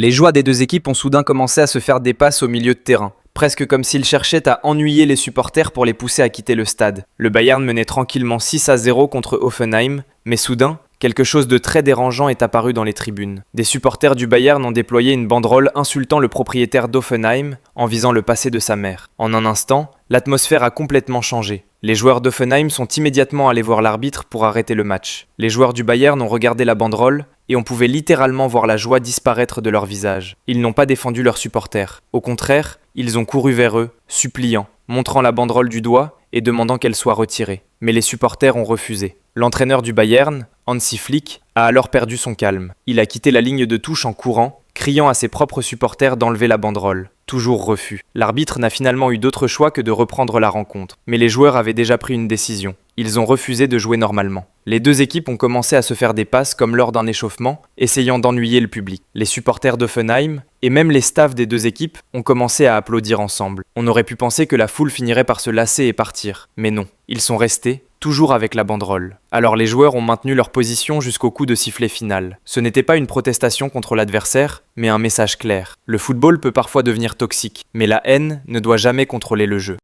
Les joies des deux équipes ont soudain commencé à se faire des passes au milieu de terrain, presque comme s'ils cherchaient à ennuyer les supporters pour les pousser à quitter le stade. Le Bayern menait tranquillement 6-0 contre Hoffenheim, mais soudain, quelque chose de très dérangeant est apparu dans les tribunes. Des supporters du Bayern ont déployé une banderole insultant le propriétaire d'Hoffenheim en visant le passé de sa mère. En un instant, l'atmosphère a complètement changé. Les joueurs d'Hoffenheim sont immédiatement allés voir l'arbitre pour arrêter le match. Les joueurs du Bayern ont regardé la banderole et on pouvait littéralement voir la joie disparaître de leur visage. Ils n'ont pas défendu leurs supporters. Au contraire, ils ont couru vers eux, suppliant, montrant la banderole du doigt et demandant qu'elle soit retirée. Mais les supporters ont refusé. L'entraîneur du Bayern, Hansi Flick, a alors perdu son calme. Il a quitté la ligne de touche en courant, criant à ses propres supporters d'enlever la banderole. Toujours refus. L'arbitre n'a finalement eu d'autre choix que de reprendre la rencontre. Mais les joueurs avaient déjà pris une décision. Ils ont refusé de jouer normalement. Les deux équipes ont commencé à se faire des passes comme lors d'un échauffement, essayant d'ennuyer le public. Les supporters d'Hoffenheim, et même les staffs des deux équipes, ont commencé à applaudir ensemble. On aurait pu penser que la foule finirait par se lasser et partir. Mais non. Ils sont restés, toujours avec la banderole. Alors les joueurs ont maintenu leur position jusqu'au coup de sifflet final. Ce n'était pas une protestation contre l'adversaire, mais un message clair. Le football peut parfois devenir toxique, mais la haine ne doit jamais contrôler le jeu.